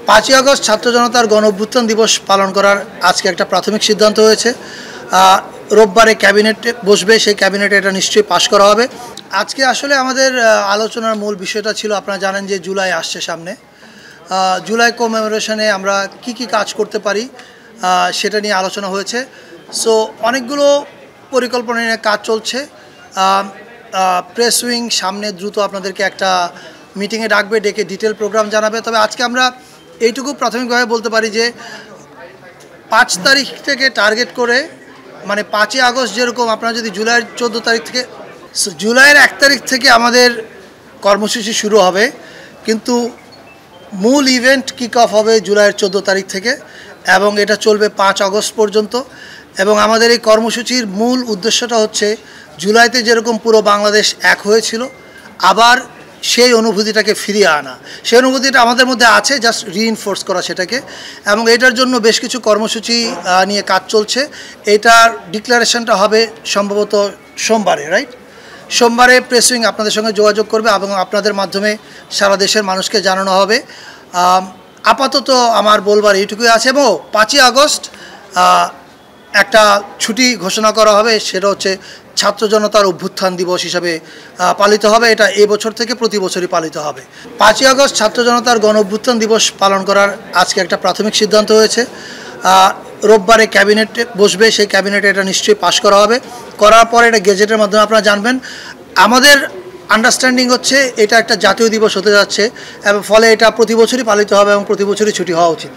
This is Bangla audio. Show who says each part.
Speaker 1: 5ই আগস্ট ছাত্র জনতার গণ-অভ্যুত্থান দিবস পালন করার আজকে একটা প্রাথমিক সিদ্ধান্ত হয়েছে। রোববারে ক্যাবিনেটে বসবে, সেই ক্যাবিনেটে এটা নিশ্চয়ই পাশ করা হবে। আজকে আসলে আমাদের আলোচনার মূল বিষয়টা ছিল, আপনারা জানেন যে জুলাই আসছে সামনে। জুলাই কমেমোরেশনে আমরা কি কাজ করতে পারি সেটা নিয়ে আলোচনা হয়েছে। সো অনেকগুলো পরিকল্পনা নিয়ে কাজ চলছে। প্রেস উইং সামনে দ্রুত আপনাদেরকে একটা মিটিংয়ে ডাকবে, ডেকে ডিটেল প্রোগ্রাম জানাবে। তবে আজকে আমরা এইটুকু প্রাথমিকভাবে বলতে পারি যে 5 তারিখ থেকে টার্গেট করে, মানে 5ই আগস্ট যেরকম, আপনারা যদি জুলাইয়ের 14 তারিখ থেকে, জুলাইয়ের 1 তারিখ থেকে আমাদের কর্মসূচি শুরু হবে, কিন্তু মূল ইভেন্ট কিক অফ হবে জুলাইয়ের 14 তারিখ থেকে এবং এটা চলবে 5 আগস্ট পর্যন্ত। এবং আমাদের এই কর্মসূচির মূল উদ্দেশ্যটা হচ্ছে জুলাইতে যেরকম পুরো বাংলাদেশ এক হয়েছিল, আবার সেই অনুভূতিটাকে ফিরিয়ে আনা। সেই অনুভূতিটা আমাদের মধ্যে আছে, জাস্ট রিইনফোর্স করা সেটাকে। এবং এটার জন্য বেশ কিছু কর্মসূচি নিয়ে কাজ চলছে। এটার ডিক্লারেশনটা হবে সম্ভবত সোমবারে, রাইট? সোমবারে প্রেস উইং আপনাদের সঙ্গে যোগাযোগ করবে এবং আপনাদের মাধ্যমে সারা দেশের মানুষকে জানানো হবে। আপাতত আমার বলবার এইটুকুই আছে। এবং 5ই আগস্ট একটা ছুটি ঘোষণা করা হবে, সেটা হচ্ছে ছাত্র জনতার অভ্যুত্থান দিবস হিসাবে পালিত হবে। এটা এবছর থেকে প্রতি বছরই পালিত হবে। 5ই আগস্ট ছাত্র জনতার গণ-অভ্যুত্থান দিবস পালন করার আজকে একটা প্রাথমিক সিদ্ধান্ত হয়েছে। রোববারে ক্যাবিনেটে বসবে, সেই ক্যাবিনেটে এটা নিশ্চয়ই পাশ করা হবে। করার পরে এটা গেজেটের মাধ্যমে আপনারা জানবেন। আমাদের আন্ডারস্ট্যান্ডিং হচ্ছে এটা একটা জাতীয় দিবস হতে যাচ্ছে এবং ফলে এটা প্রতি বছরই পালিত হবে এবং প্রতি বছরই ছুটি হওয়া উচিত।